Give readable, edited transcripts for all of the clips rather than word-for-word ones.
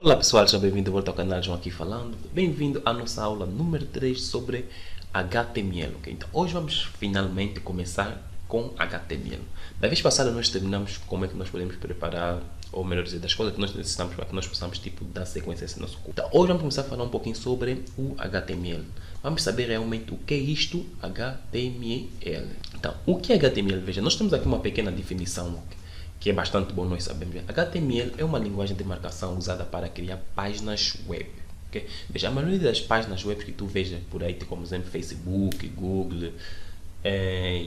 Olá pessoal, sejam bem-vindos de volta ao canal João aqui falando. Bem-vindo à nossa aula número 3 sobre HTML. Ok? Então, hoje vamos finalmente começar com HTML. Da vez passada nós terminamos como é que nós podemos preparar, ou melhor dizer, das coisas que nós necessitamos para que nós possamos dar sequência a esse nosso curso. Então, hoje vamos começar a falar um pouquinho sobre o HTML. Vamos saber realmente o que é isto HTML. Então, o que é HTML? Veja, nós temos aqui uma pequena definição que é bastante bom nós sabemos. HTML é uma linguagem de marcação usada para criar páginas web. Okay? Veja, a maioria das páginas web que tu veja por aí, como exemplo Facebook, Google,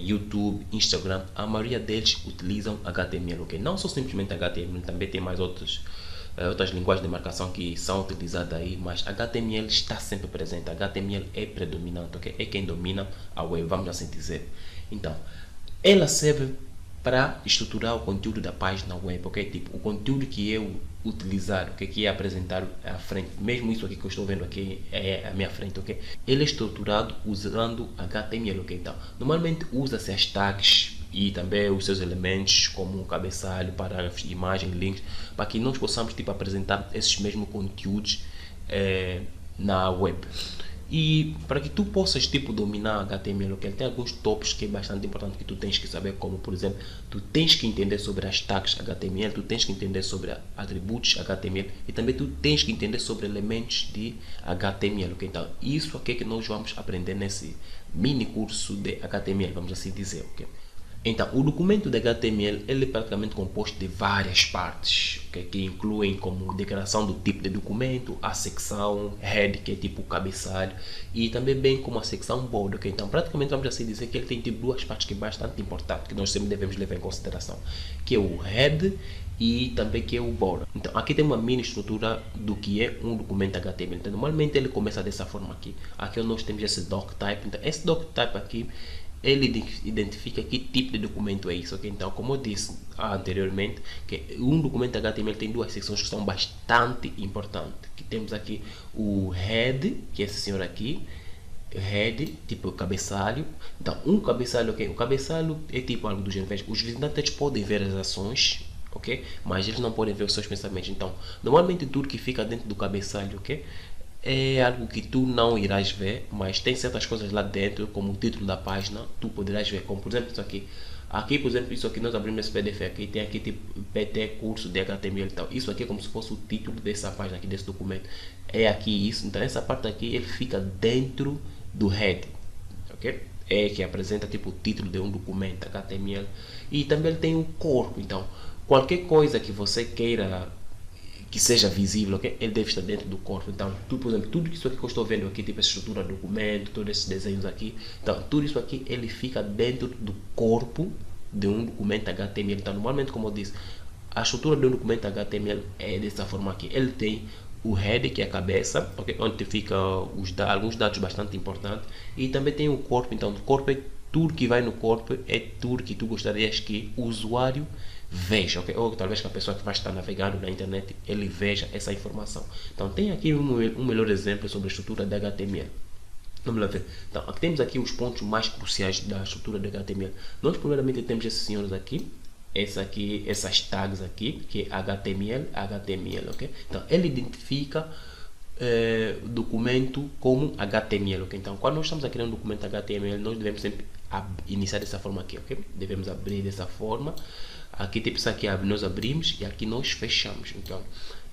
YouTube, Instagram, a maioria deles utilizam HTML. Okay? Não só simplesmente HTML, também tem mais outras linguagens de marcação que são utilizadas aí, mas HTML está sempre presente. HTML é predominante, okay? É quem domina a web, vamos assim dizer. Então, ela serve para estruturar o conteúdo da página web, ok? Tipo, o conteúdo que eu utilizar, okay? Que é apresentar à frente, mesmo isso aqui que eu estou vendo aqui é a minha frente, ok? Ele é estruturado usando HTML, ok? Então, normalmente usa-se as tags e também os seus elementos como um cabeçalho, parágrafos, imagens, links, para que nós possamos tipo apresentar esses mesmos conteúdos na web. E para que tu possas tipo dominar HTML, okay, tem alguns tópicos que é bastante importante que tu tens que saber, como por exemplo, tu tens que entender sobre as tags HTML, tu tens que entender sobre atributos HTML e também tu tens que entender sobre elementos de HTML, okay? Então, isso aqui é que nós vamos aprender nesse mini curso de HTML, vamos assim dizer, ok? Então, o documento de HTML ele é praticamente composto de várias partes, okay, que incluem como declaração do tipo de documento, a secção head, que é tipo o cabeçalho, e também bem como a secção body. Okay? Então, praticamente vamos assim dizer que ele tem tipo duas partes que é bastante importante, que nós sempre devemos levar em consideração, que é o head e também que é o body. Então, aqui tem uma mini estrutura do que é um documento HTML. Então, normalmente ele começa dessa forma aqui. Aqui nós temos esse doctype. Então, esse doctype aqui ele identifica que tipo de documento é isso, ok? Então, como eu disse anteriormente, que um documento HTML tem duas secções que são bastante importantes. Que temos aqui o head, que é esse senhor aqui, head, tipo cabeçalho. Então, um cabeçalho, ok? O cabeçalho é tipo algo do gênero. Os visitantes podem ver as ações, ok? Mas eles não podem ver os seus pensamentos. Então, normalmente tudo que fica dentro do cabeçalho, ok? É algo que tu não irás ver, mas tem certas coisas lá dentro, como o título da página, tu poderás ver, como por exemplo isso aqui. Aqui, por exemplo, isso aqui nós abrimos esse PDF aqui, tem aqui tipo PT curso de HTML e tal. Isso aqui é como se fosse o título dessa página aqui, desse documento. É aqui isso, então essa parte aqui ele fica dentro do head, ok? É que apresenta tipo o título de um documento HTML e também ele tem um corpo, então qualquer coisa que você queira que seja visível, ok? Ele deve estar dentro do corpo. Então, por exemplo, tudo isso aqui que eu estou vendo aqui, tipo essa estrutura do documento, todos esses desenhos aqui, então, tudo isso aqui, ele fica dentro do corpo de um documento HTML. Então, normalmente, como eu disse, a estrutura de um documento HTML é dessa forma aqui. Ele tem o head, que é a cabeça, okay? Onde fica alguns dados bastante importantes, e também tem o corpo. Então, o corpo é tudo que vai no corpo, é tudo que tu gostarias que o usuário veja, okay? Ou talvez que a pessoa que vai estar navegando na internet ele veja essa informação. Então tem aqui um melhor exemplo sobre a estrutura de HTML. Vamos lá ver. Então aqui temos aqui os pontos mais cruciais da estrutura de HTML. Nós primeiramente temos esses senhores aqui, essas tags aqui, que é HTML, ok? Então ele identifica documento como HTML, ok? Então quando nós estamos a criar um documento HTML, nós devemos sempre iniciar dessa forma aqui, ok? Devemos abrir dessa forma. Aqui tipo isso aqui nós abrimos e aqui nós fechamos. Então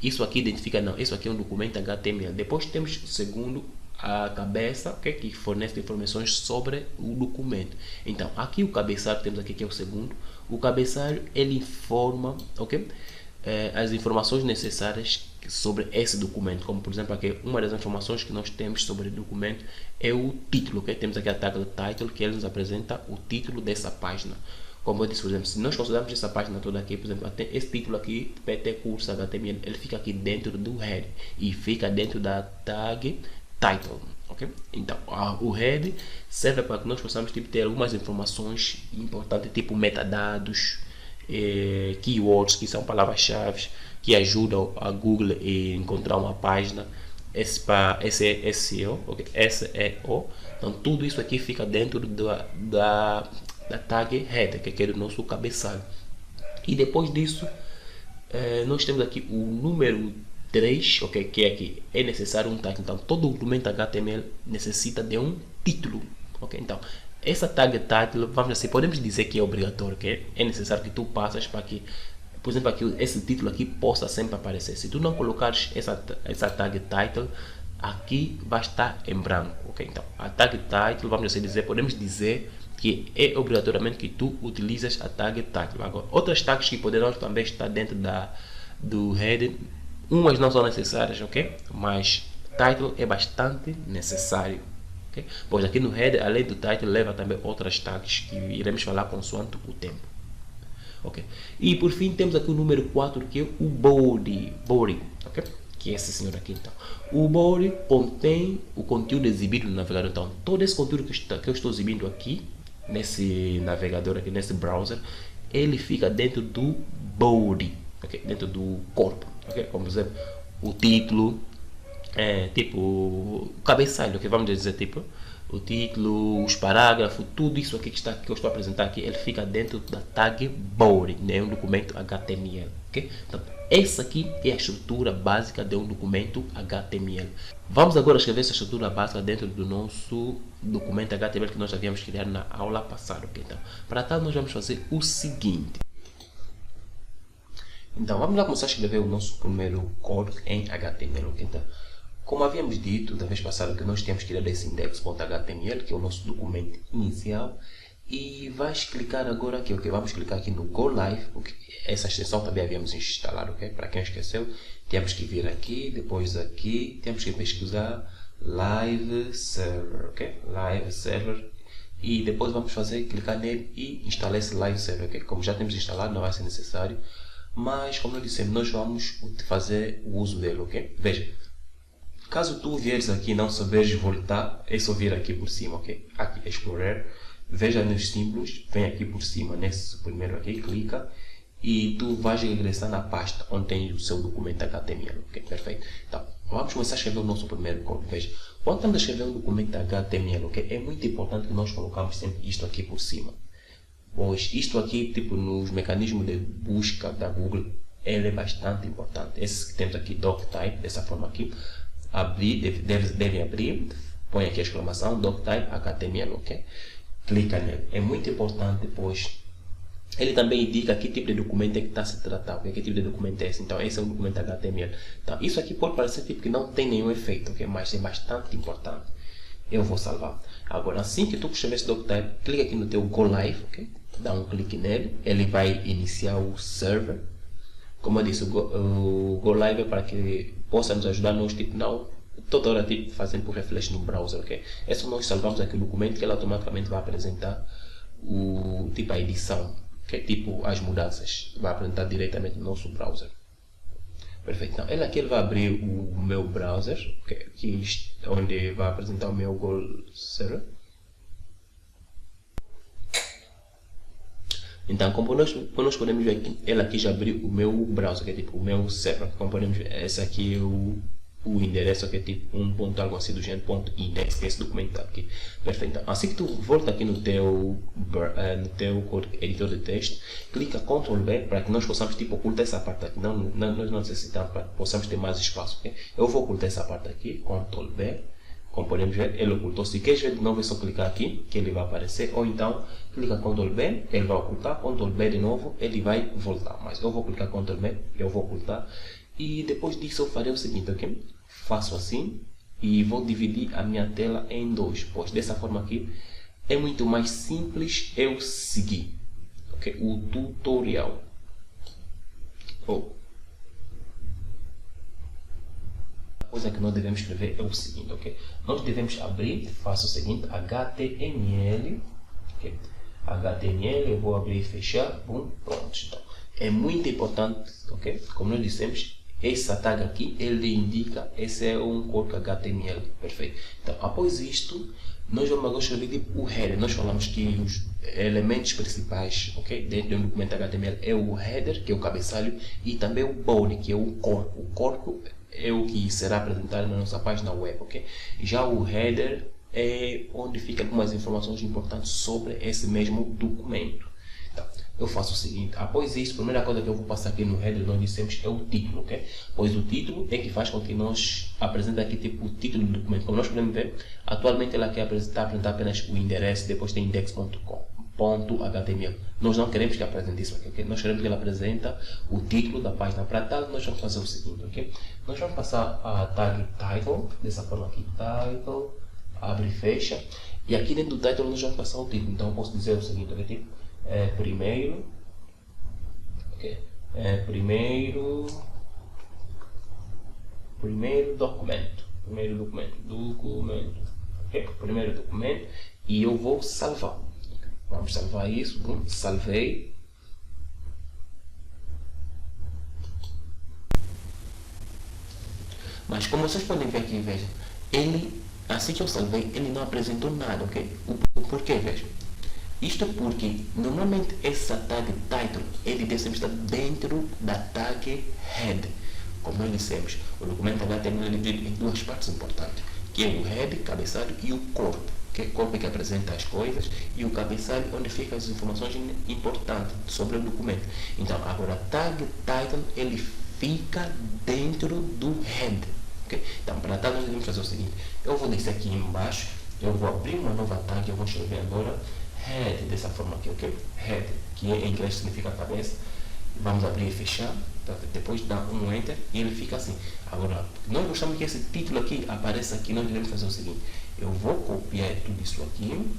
isso aqui identifica, não, isso aqui é um documento HTML. Depois temos o segundo, a cabeça, okay, que fornece informações sobre o documento. Então aqui o cabeçalho temos aqui que é o segundo. O cabeçalho ele informa, ok, as informações necessárias sobre esse documento, como por exemplo aqui uma das informações que nós temos sobre o documento é o título, ok? Temos aqui a tag do title que ele nos apresenta o título dessa página. Como eu disse, por exemplo, se nós considerarmos essa página toda aqui, por exemplo, esse título aqui, PT curso HTML, ele fica aqui dentro do head e fica dentro da tag title, ok? Então, o head serve para que nós possamos tipo, ter algumas informações importantes, tipo metadados, keywords, que são palavras-chave que ajudam a Google a encontrar uma página, SEO, okay? SEO. Então, tudo isso aqui fica dentro da tag header, que é o nosso cabeçalho. E depois disso, nós temos aqui o número 3, ok, que é que é necessário um tag. Então todo documento HTML necessita de um título, ok. Então essa tag title, vamos assim, podemos dizer que é obrigatório, que é necessário que tu passas para que, por exemplo, aqui, esse título aqui possa sempre aparecer. Se tu não colocares essa tag title, aqui vai estar em branco, ok. Então a tag title, vamos assim dizer, podemos dizer que é obrigatoriamente que tu utilizas a tag title. Agora, outras tags que poderão também estar dentro do header, umas não são necessárias, ok, mas title é bastante necessário. Okay? Pois aqui no header, além do title, leva também outras tags que iremos falar consoante o tempo. Okay? E por fim temos aqui o número 4, que é o body, okay? Que é esse senhor aqui. Então, o body contém o conteúdo exibido no navegador. Então, todo esse conteúdo que eu estou exibindo aqui nesse navegador, aqui nesse browser, ele fica dentro do body, okay? Dentro do corpo, okay? Como por exemplo, o título, tipo o cabeçalho, que vamos dizer, tipo o título, os parágrafos, tudo isso aqui que eu estou a apresentar aqui, ele fica dentro da tag body, né? Um documento HTML, ok? Então, essa aqui é a estrutura básica de um documento HTML. Vamos agora escrever essa estrutura básica dentro do nosso documento HTML que nós havíamos criado na aula passada, ok? Então, para tal nós vamos fazer o seguinte. Então, vamos lá começar a escrever o nosso primeiro código em HTML, ok? Então, como havíamos dito da vez passada, que nós temos que criar esse index.html, que é o nosso documento inicial, e vais clicar agora aqui, ok? Vamos clicar aqui no Go Live, okay? Essa extensão também havíamos instalado, ok? Para quem esqueceu, temos que vir aqui, depois aqui, temos que pesquisar Live Server, ok? Live Server, e depois vamos clicar nele e instalar esse Live Server, ok? Como já temos instalado, não vai ser necessário, mas como eu disse, nós vamos fazer o uso dele, ok? Veja. Caso tu vieres aqui e não saberes voltar, é só vir aqui por cima, ok? Aqui, Explorer, veja nos símbolos, vem aqui por cima, nesse primeiro aqui, clica, e tu vais regressar na pasta onde tem o seu documento HTML, ok? Perfeito. Então, vamos começar a escrever o nosso primeiro código. Veja, quando estamos a escrever um documento HTML, ok? É muito importante que nós colocamos sempre isto aqui por cima. Pois isto aqui, tipo, nos mecanismos de busca da Google, ele é bastante importante. Esse que temos aqui, doctype, dessa forma aqui, deve abrir, põe aqui a exclamação, doctype HTML, ok? Clica nele. É muito importante, pois ele também indica que tipo de documento é que está a se tratar, okay? Que tipo de documento é esse. Então, esse é um documento HTML. Então, isso aqui pode parecer tipo que não tem nenhum efeito, ok? Mas é bastante importante. Eu vou salvar. Agora, assim que tu escrever esse doctype, clica aqui no teu Go Live, ok? Dá um clique nele, ele vai iniciar o server. Como eu disse, o Go Live é para que possa nos ajudar nós, tipo, não toda hora tipo, fazendo por refresh no browser, ok? É só nós salvamos aqui o documento que ele automaticamente vai apresentar a edição, que é tipo as mudanças, vai apresentar diretamente no nosso browser. Perfeito, então ele vai abrir o meu browser, okay? Aqui, onde vai apresentar o meu Go Server. Então, como nós podemos ver aqui, ele aqui já abriu o meu browser, que é tipo o meu server. Como podemos ver, esse aqui é o endereço, que é tipo um ponto algo assim do gênero, ponto index, que é esse documento aqui. Perfeito. Então, assim que tu volta aqui no teu editor de texto, clica Ctrl B para que nós possamos tipo ocultar essa parte aqui. Nós não necessitamos para que possamos ter mais espaço, ok? Eu vou ocultar essa parte aqui, Ctrl B. Como podemos ver, ele ocultou. Se queres ver de novo, é só clicar aqui, que ele vai aparecer. Ou então, clica Ctrl B, ele vai ocultar. Ctrl B de novo, ele vai voltar. Mas eu vou clicar Ctrl B, eu vou ocultar. E depois disso, eu farei o seguinte, ok? Faço assim e vou dividir a minha tela em dois. Pois dessa forma aqui, é muito mais simples eu seguir, ok? O tutorial. Coisa que nós devemos escrever é o seguinte, ok? Nós devemos abrir, faço o seguinte, HTML, ok? HTML, eu vou abrir e fechar, pronto. Então, é muito importante, ok? Como nós dissemos, essa tag aqui, ele indica, esse é um código HTML, perfeito. Então, após isto, nós vamos agora escrever tipo o header. Nós falamos que os elementos principais, ok? Dentro de um documento HTML é o header, que é o cabeçalho, e também o body, que é o corpo. O corpo é o que será apresentado na nossa página web, ok? Já o header é onde fica algumas informações importantes sobre esse mesmo documento. Então, eu faço o seguinte, após isso, a primeira coisa que eu vou passar aqui no header, nós dissemos, é o título, ok? Pois o título é que faz com que nós apresente aqui tipo o título do documento. Como nós podemos ver, atualmente ela quer apresentar apenas o endereço, depois tem index.com.html. Nós não queremos que apresente isso aqui, ok? Nós queremos que ela apresente o título da página. Para tal, nós vamos fazer o seguinte, ok? Nós vamos passar a tag title, dessa forma aqui, title, abre e fecha. E aqui dentro do title nós vamos passar o título. Então eu posso dizer o seguinte, ok? Tipo, primeiro, okay. Primeiro documento, okay. Primeiro documento, e eu vou salvar. Vamos salvar isso, bom, salvei. Mas como vocês podem ver aqui, veja, ele, assim que eu salvei, ele não apresentou nada, ok? O porquê, veja? Isto porque normalmente essa tag title ele deve estar dentro da tag head. Como nós dissemos, o documento HTML ele divide em duas partes importantes, que é o head, cabeçalho, e o corpo. Que é o corpo que apresenta as coisas, e o cabeçalho onde ficam as informações importantes sobre o documento. Então, agora tag title ele fica dentro do head. Okay? Então, para tal nós devemos fazer o seguinte, eu vou descer aqui embaixo, eu vou abrir uma nova tag, eu vou escrever agora head, dessa forma aqui, ok? Head, que em inglês significa cabeça. Vamos abrir e fechar, tá? Depois dá um enter e ele fica assim. Agora, nós gostamos que esse título aqui apareça aqui, nós devemos fazer o seguinte, eu vou copiar tudo isso aqui,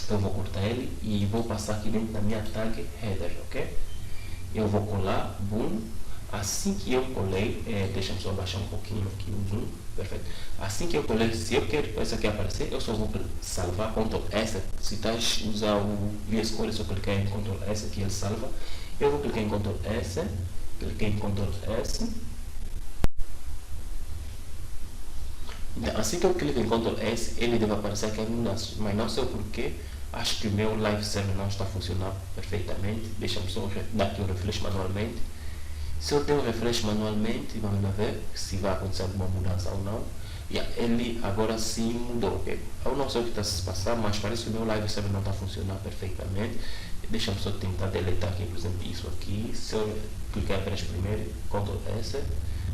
eu vou cortar ele e vou passar aqui dentro da minha tag header, ok? Eu vou colar, boom. Assim que eu colei, deixa eu só baixar um pouquinho aqui o zoom, perfeito. Assim que eu colei, se eu quero isso aqui aparecer, eu só vou salvar, Ctrl S. Se estás usar o VS Code, eu só clicar em Ctrl S que ele salva. Eu vou clicar em Ctrl S, cliquei em Ctrl S. Então, assim que eu clico em Ctrl S, ele deve aparecer aqui as mudanças, mas não sei o porquê. Acho que o meu Live Server não está funcionando perfeitamente. Deixa-me só dar aqui um refresh manualmente. Se eu tenho um refresh manualmente, vamos ver se vai acontecer alguma mudança ou não. E ele agora sim mudou, ok? Eu não sei o que está se passar, mas parece que o meu live server não está funcionando perfeitamente. Deixa-me só tentar deletar aqui, por exemplo, isso aqui. Se eu clicar apenas primeiro, Ctrl S.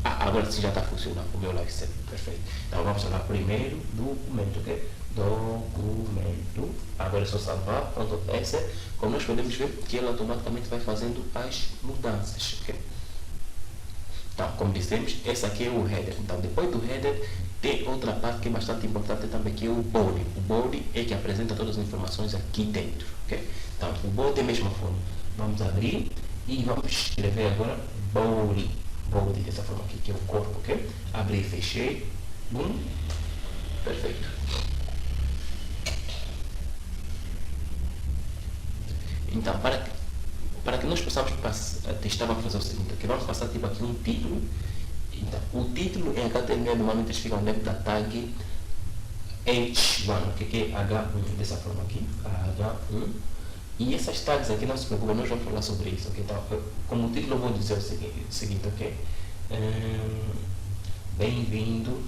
Agora sim já está funcionando o meu live server, perfeito. Então vamos salvar primeiro documento, ok? Documento. Agora é só salvar, Ctrl S. Como nós podemos ver que ele automaticamente vai fazendo as mudanças, ok? Então, como dissemos, esse aqui é o header. Então, depois do header, tem outra parte que é bastante importante também, que é o body. O body é que apresenta todas as informações aqui dentro, ok? Então, o body é a mesma forma. Vamos abrir e vamos escrever agora body. Body dessa forma aqui, que é o corpo, ok? Abri e fechei. Boom. Perfeito. Então, para que nós possamos testar, vamos fazer o seguinte, aqui vamos passar tipo aqui um título. Então, o título em HTML normalmente eles ficam dentro da tag H1, que é H1, dessa forma aqui, H1. E essas tags aqui, não se preocupe, nós vamos falar sobre isso, ok? Então, como o título eu vou dizer o seguinte, ok? Bem-vindo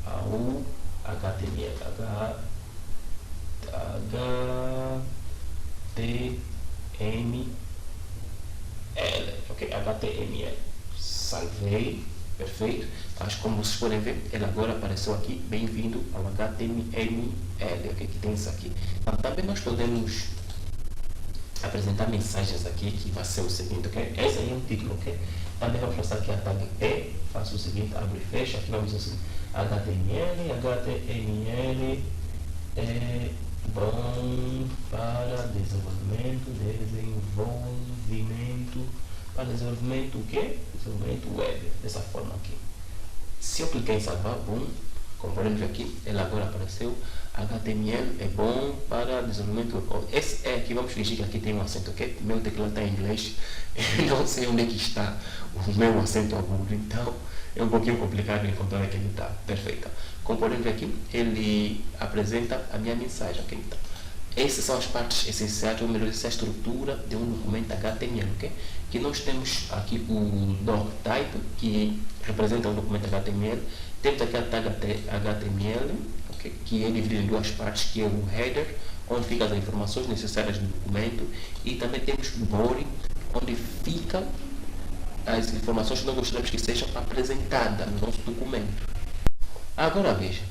ao HTML, ok? HTML. Salvei, perfeito. Mas como vocês podem ver, ele agora apareceu aqui, bem-vindo ao HTML, ok? Que tem isso aqui. Então, também nós podemos apresentar mensagens aqui, que vai ser o seguinte, ok? Esse aí é o título, ok? Também vamos passar aqui a tag E, faço o seguinte, abre e fecha, aqui vamos assim, HTML é bom para desenvolvimento o quê? Desenvolvimento web, dessa forma aqui. Se eu clicar em salvar, bom, como podemos ver aqui, ele agora apareceu, HTML é bom para desenvolvimento web. Esse é aqui, vamos fingir que aqui tem um acento, ok? Meu teclado está em inglês, eu não sei onde é que está o meu acento agudo, então é um pouquinho complicado encontrar onde é que ele está. Perfeito. Como podem ver aqui, ele apresenta a minha mensagem, ok? Então, essas são as partes essenciais, ou melhor, essa é a estrutura de um documento HTML, ok? Que nós temos aqui o doc type, que representa um documento HTML. Temos aqui a tag HTML, okay? Que é dividido em duas partes, que é o header, onde ficam as informações necessárias do documento, e também temos o body, onde fica as informações que nós gostaríamos que sejam apresentadas no nosso documento. Agora veja,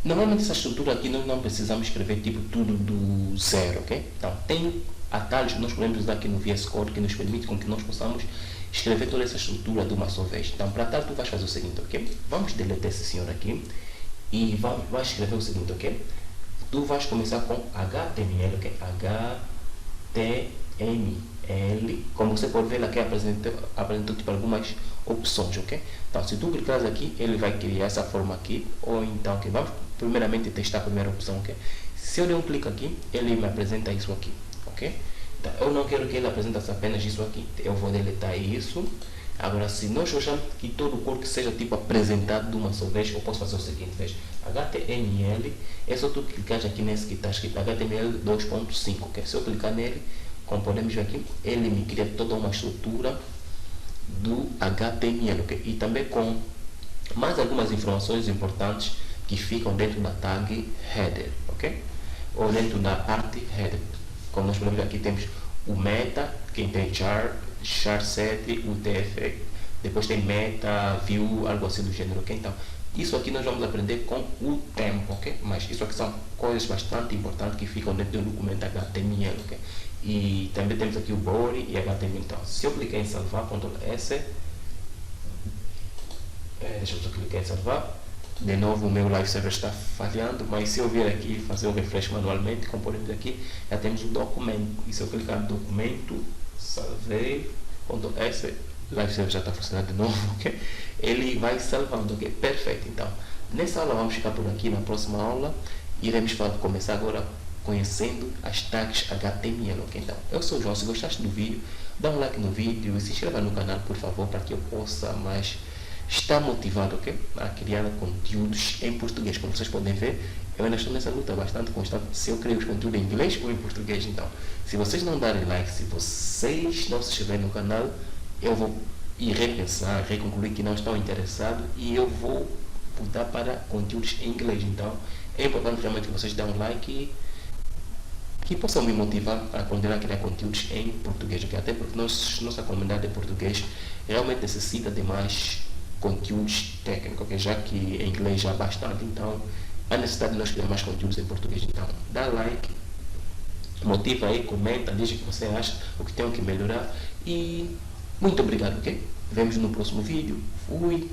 normalmente essa estrutura aqui nós não precisamos escrever tipo tudo do zero, ok? Então tem atalhos que nós podemos usar aqui no VS Code que nos permite com que nós possamos escrever toda essa estrutura de uma só vez. Então para tal tu vais fazer o seguinte, ok? Vamos deletar esse senhor aqui e vais escrever o seguinte, ok? Tu vais começar com HTML, ok? HTML, como você pode ver aqui apresentou tipo algumas opções, ok? Então se tu clicares aqui, ele vai criar essa forma aqui, ou então, ok, vamos primeiramente testar a primeira opção, ok? Se eu der um clique aqui, ele me apresenta isso aqui, ok? Então, eu não quero que ele apresente apenas isso aqui, eu vou deletar isso. Agora, se nós achamos que todo o corpo seja tipo apresentado de uma só vez, eu posso fazer o seguinte, veja, HTML, é só tu clicar aqui nesse que está escrito HTML 2.5, ok? Se eu clicar nele, como podemos ver aqui, ele me cria toda uma estrutura do HTML, ok? E também com mais algumas informações importantes que ficam dentro da tag header, ok? Ou dentro da art header. Como nós podemos ver aqui, temos o meta, quem tem char set, o TF, depois tem meta, view, algo assim do gênero, ok? Então, isso aqui nós vamos aprender com o tempo, ok? Mas isso aqui são coisas bastante importantes que ficam dentro do documento HTML, ok? E também temos aqui o body e HTML. Então, se eu clicar em salvar, Ctrl S, deixa eu só clicar em salvar. De novo o meu live server está falhando, mas se eu vir aqui fazer o refresh manualmente, como podemos ver aqui, já temos o documento. E se eu clicar no documento, salvei, Ctrl S, live server já está funcionando de novo, ok? Ele vai salvando, ok? Perfeito. Então, nessa aula vamos ficar por aqui. Na próxima aula iremos começar agora conhecendo as tags HTML, ok? Então, eu sou o João. Se gostaste do vídeo, dá um like no vídeo e se inscreva no canal, por favor, para que eu possa mais estar motivado, ok? A criar conteúdos em português. Como vocês podem ver, eu ainda estou nessa luta bastante constante se eu crio os conteúdos em inglês ou em português. Então, se vocês não darem like, se vocês não se inscreverem no canal, eu vou ir repensar, reconcluir que não estão interessados e eu vou mudar para conteúdos em inglês. Então, é importante realmente que vocês dêem um like e que possam me motivar a continuar a criar conteúdos em português, okay? Até porque nossa comunidade de português realmente necessita de mais conteúdos técnicos, okay? Já que em inglês já há bastante, então há necessidade de nós criar mais conteúdos em português. Então, dá like, motiva aí, comenta, diz o que você acha, o que tem que melhorar e muito obrigado, ok? Vemos no próximo vídeo. Fui!